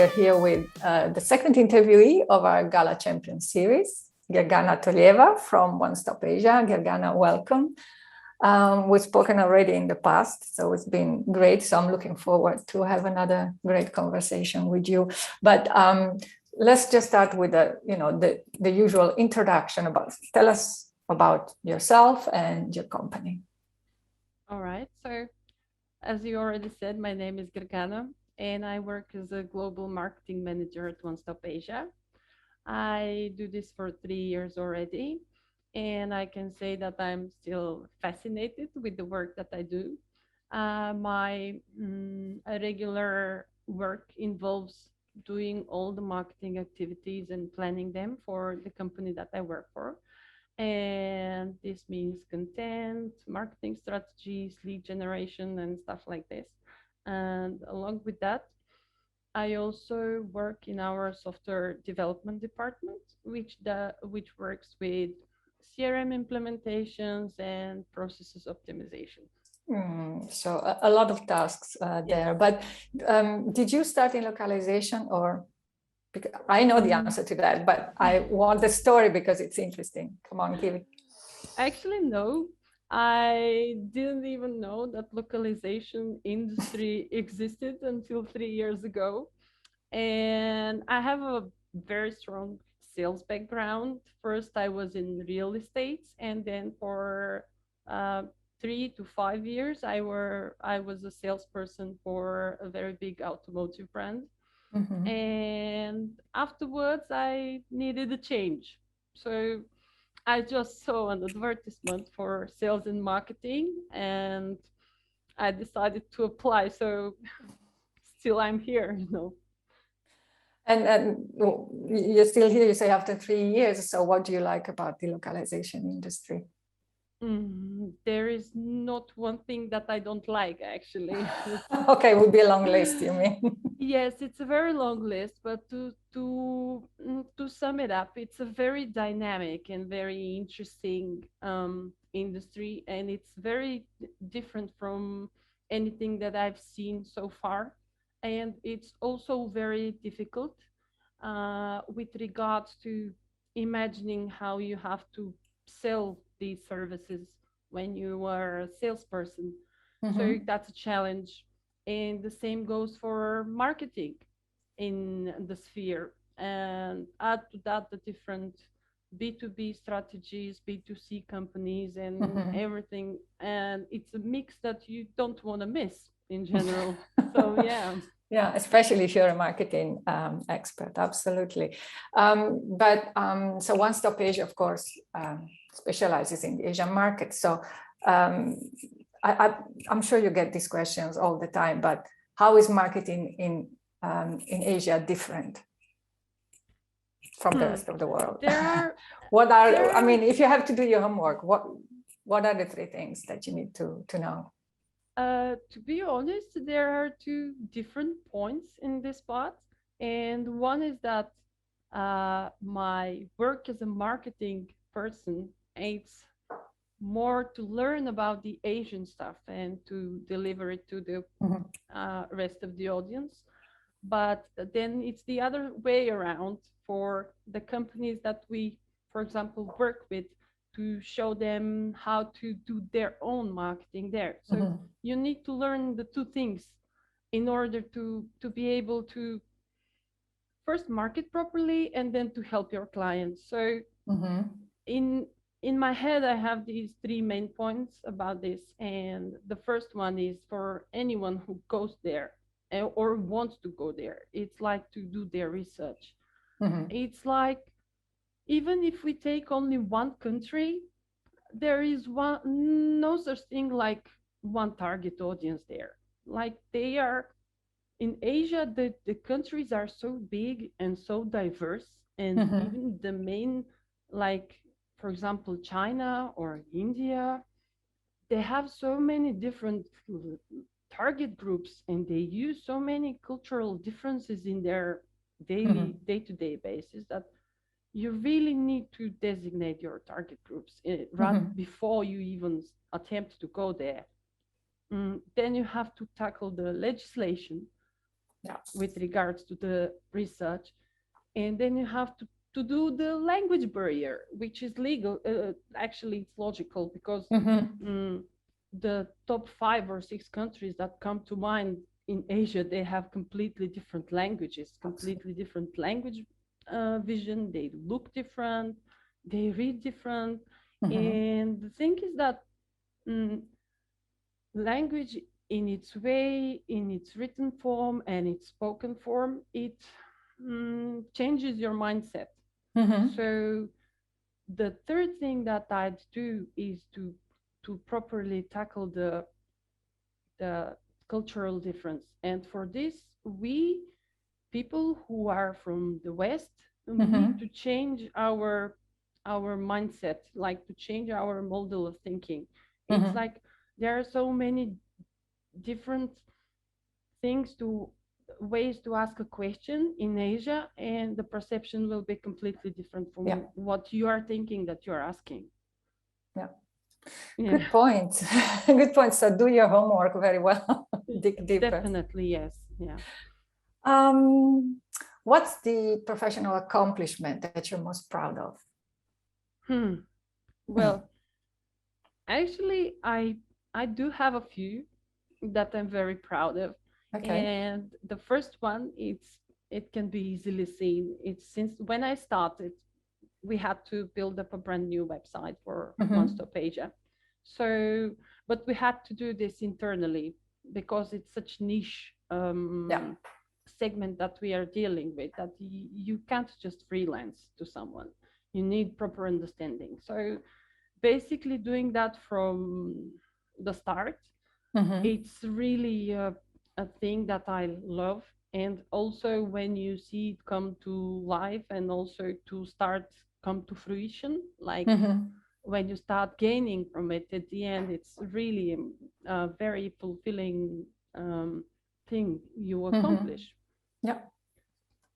we're here with the second interviewee of our GALA Champion series, Gergana Toleva from One Stop Asia. Gergana, welcome. We've spoken already in the past, so it's been great. So I'm looking forward to have another great conversation with you. But let's just start with the usual introduction. Tell us about yourself and your company. All right. So, as you already said, my name is Gergana, and I work as a global marketing manager at One Stop Asia. I do this for 3 years already, and I can say that I'm still fascinated with the work that I do. My regular work involves doing all the marketing activities and planning them for the company that I work for. And this means content, marketing strategies, lead generation, and stuff like this. And along with that, I also work in our software development department, which works with CRM implementations and processes optimization. So a lot of tasks there. But did you start in localization, or? Because I know the answer to that, but I want the story because it's interesting. Come on, give it. Actually, no. I didn't even know that localization industry existed until 3 years ago. And I have a very strong sales background. First, I was in real estate, and then for 3 to 5 years, I was a salesperson for a very big automotive brand. Mm-hmm. And afterwards, I needed a change. So I just saw an advertisement for sales and marketing, and I decided to apply. So still I'm here, And you're still here, you say, after 3 years. So what do you like about the localization industry? There is not one thing that I don't like, actually. Okay, it would be a long list, you mean? Yes, it's a very long list, but to sum it up, it's a very dynamic and very interesting industry, and it's very different from anything that I've seen so far. And it's also very difficult with regards to imagining how you have to sell these services when you are a salesperson. Mm-hmm. So that's a challenge. And the same goes for marketing in the sphere. And add to that the different B2B strategies, B2C companies, and everything. And it's a mix that you don't want to miss in general. So, yeah. Yeah, especially if you're a marketing expert, absolutely. So One Stop Asia, of course, specializes in the Asian market. So I'm sure you get these questions all the time, but how is marketing in Asia different from the rest of the world? If you have to do your homework, what are the 3 things that you need to know? To be honest, there are 2 different points in this part. And one is that my work as a marketing person, it's more to learn about the Asian stuff and to deliver it to the rest of the audience. But then it's the other way around for the companies that we, for example, work with, to show them how to do their own marketing there. So you need to learn the 2 things in order to be able to first market properly and then to help your clients. So in my head, I have these 3 main points about this. And the first one is for anyone who goes there or wants to go there, it's like to do their research. It's like, even if we take only one country, there is no such thing like one target audience there. Like, they are in Asia, the countries are so big and so diverse, and even the main, like, for example, China or India, they have so many different target groups, and they use so many cultural differences in their daily day-to-day basis that you really need to designate your target groups right before you even attempt to go there. Then you have to tackle the legislation. with regards to the research. And then you have to do the language barrier, which is legal. Actually, it's logical because the top 5 or 6 countries that come to mind in Asia, they have completely different languages, completely different language vision. They look different, they read different. And the thing is that language in its way, in its written form and its spoken form, it changes your mindset. So the third thing that I'd do is to properly tackle the cultural difference. And for this, we people who are from the West need to change our mindset, like to change our model of thinking. It's like there are so many different ways to ask a question in Asia, and the perception will be completely different from what you are thinking that you're asking. Good point. Good point. So do your homework very well. Dig deeper. Definitely, yes. What's the professional accomplishment that you're most proud of? Well, actually, I do have a few that I'm very proud of. And the first one, it can be easily seen. It's since when I started, we had to build up a brand new website for One Stop Asia. So, but we had to do this internally because it's such niche segment that we are dealing with that you can't just freelance to someone. You need proper understanding. So basically doing that from the start, it's really a thing that I love. And also when you see it come to life and also to come to fruition, like when you start gaining from it at the end, it's really a very fulfilling thing you accomplish.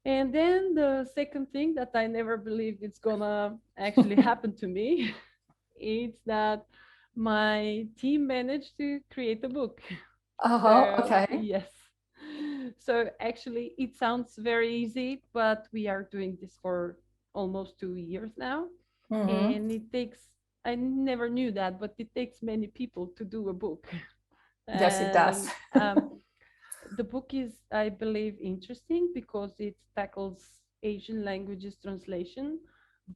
And then the second thing that I never believed it's gonna actually happen to me, it's that my team managed to create a book. Yes. So actually it sounds very easy, but we are doing this for almost 2 years now. And it takes, I never knew that, but it takes many people to do a book. Yes, it does. The book is, I believe, interesting because it tackles Asian languages translation,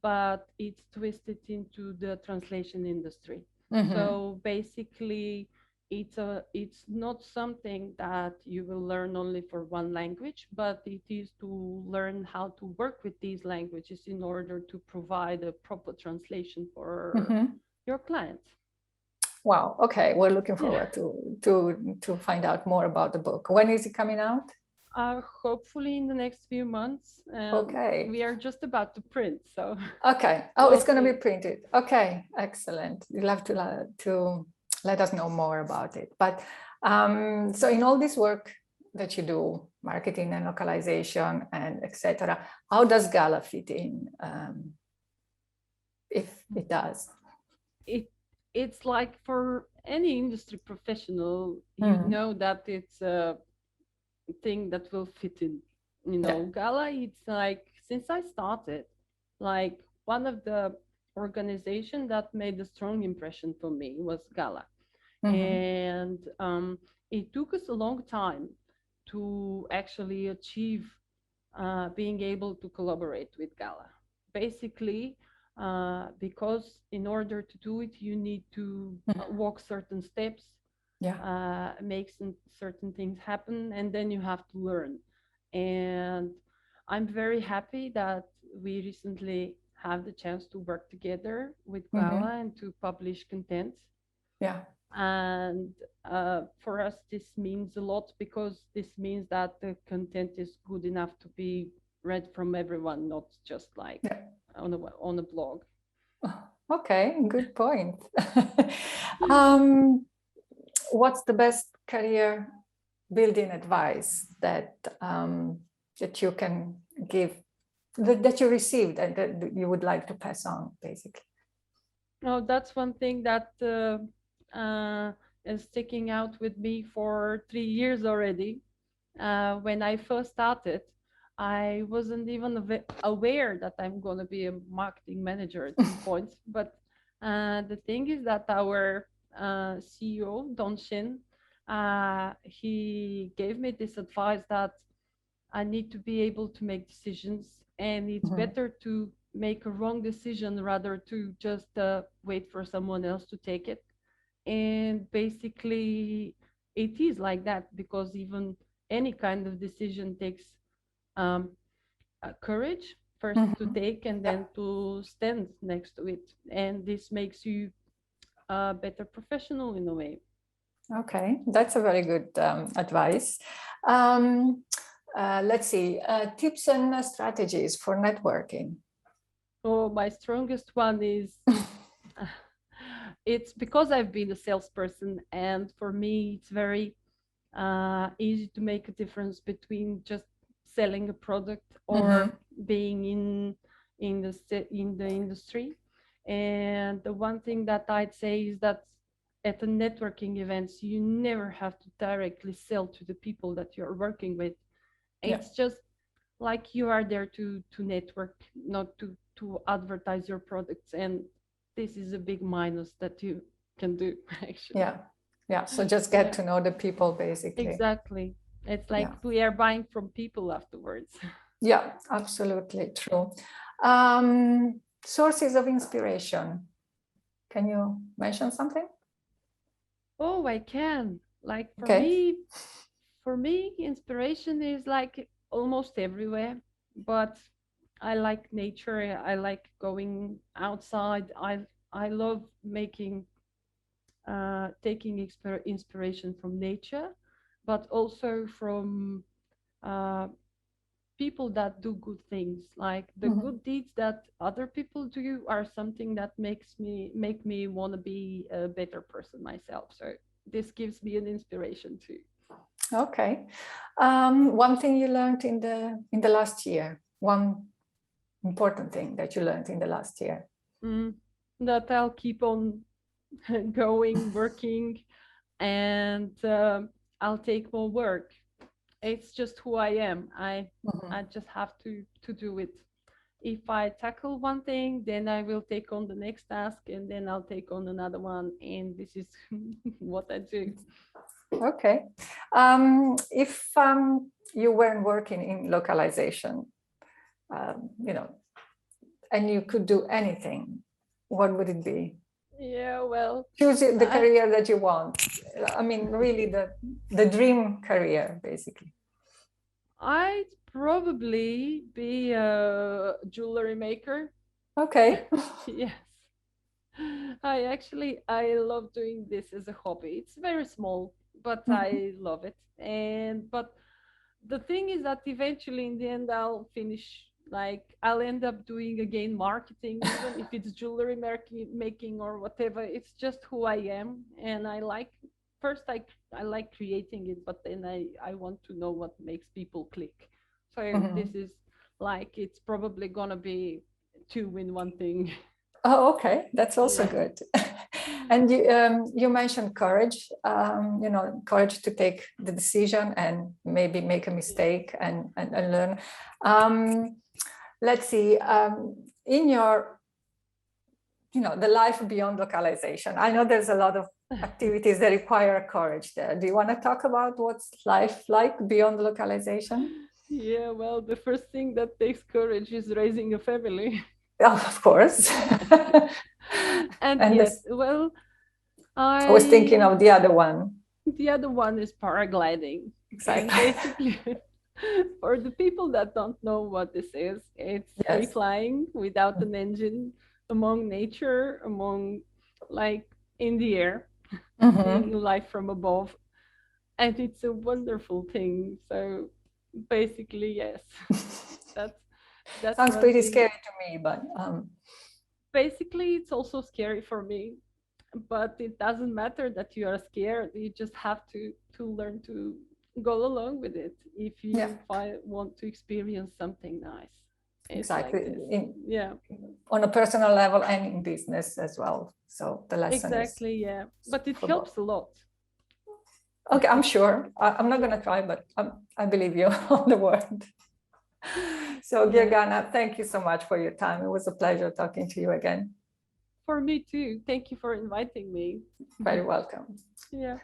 but it's twisted into the translation industry. So basically, it's not something that you will learn only for one language, but it is to learn how to work with these languages in order to provide a proper translation for your client. Wow. Okay, we're looking forward to find out more about the book. When is it coming out? Hopefully in the next few months. We are just about to print, so. Okay. Oh, it's going to be printed. Okay, excellent. You'll have to let us know more about it. But so in all this work that you do, marketing and localization and etc., how does GALA fit in? If it does? It's like for any industry professional, you know that it's a thing that will fit in. GALA, it's like, since I started, like one of the organization that made a strong impression for me was GALA. And it took us a long time to actually achieve being able to collaborate with GALA. Basically, because in order to do it, you need to walk certain steps, make certain things happen, and then you have to learn. And I'm very happy that we recently have the chance to work together with GALA and to publish content. And for us, this means a lot because this means that the content is good enough to be read from everyone, not just like on a blog. Okay, good point. What's the best career building advice that that you can give, that you received and that you would like to pass on, basically? Oh, that's one thing that is sticking out with me for 3 years already. when I first started, I wasn't even aware that I'm going to be a marketing manager at some point. But the thing is that our CEO, Don Shin, he gave me this advice that I need to be able to make decisions, and it's better to make a wrong decision rather to just wait for someone else to take it. And basically, it is like that, because even any kind of decision takes um, courage first to take, and then to stand next to it. And this makes you a better professional in a way. Okay, that's a very good advice. Let's see, tips and strategies for networking. Oh, my strongest one is it's because I've been a salesperson, and for me, it's very easy to make a difference between just selling a product or being in the industry. And the one thing that I'd say is that at the networking events, you never have to directly sell to the people that you're working with. It's just like you are there to network, not to advertise your products. And this is a big minus that you can do, actually. Yeah, so just get to know the people, basically. Exactly. It's like we are buying from people afterwards. Yeah, absolutely true. Sources of inspiration. Can you mention something? Oh, I can. Like for me, inspiration is like almost everywhere, but I like nature. I like going outside. I love taking inspiration from nature, but also from people that do good things. Like the good deeds that other people do are something that make me want to be a better person myself. So this gives me an inspiration too. Okay. One thing you learned in the last year, one important thing that you learned in the last year. That I'll keep on going, working, and I'll take more work. It's just who I am. I just have to do it. If I tackle one thing, then I will take on the next task, and then I'll take on another one. And this is what I do. Okay. If you weren't working in localization, and you could do anything, what would it be? Yeah, well, choose the career that you want. I mean, really the dream career, basically. I'd probably be a jewelry maker. Okay. Yes. I love doing this as a hobby. It's very small, but I love it. But the thing is that eventually in the end I'll finish, like I'll end up doing again marketing, even if it's jewelry making or whatever. It's just who I am, and I like I like creating it, but then I want to know what makes people click. So this is like, it's probably gonna be two in one thing. Oh, okay, that's also good. And you mentioned courage, courage to take the decision and maybe make a mistake and learn. Let's see, in your, the life beyond localization, I know there's a lot of activities that require courage there. Do you want to talk about what's life like beyond localization? Yeah, well, the first thing that takes courage is raising a family. Oh, of course. and yes, well, I was thinking of the other one. The other one is paragliding. Exactly. And basically, for the people that don't know what this is, it's free flying without an engine among nature, like in the air, seeing life from above. And it's a wonderful thing. So basically, yes, that's sounds pretty scary to me, but basically it's also scary for me. But it doesn't matter that you are scared. You just have to learn to go along with it if you want to experience something nice. Exactly. Like on a personal level and in business as well. So the lesson is but it helps a lot. Okay, I'm sure. I'm not going to try, but I believe you on the word. So, Gergana, thank you so much for your time. It was a pleasure talking to you again. For me too. Thank you for inviting me. Very welcome. Yeah.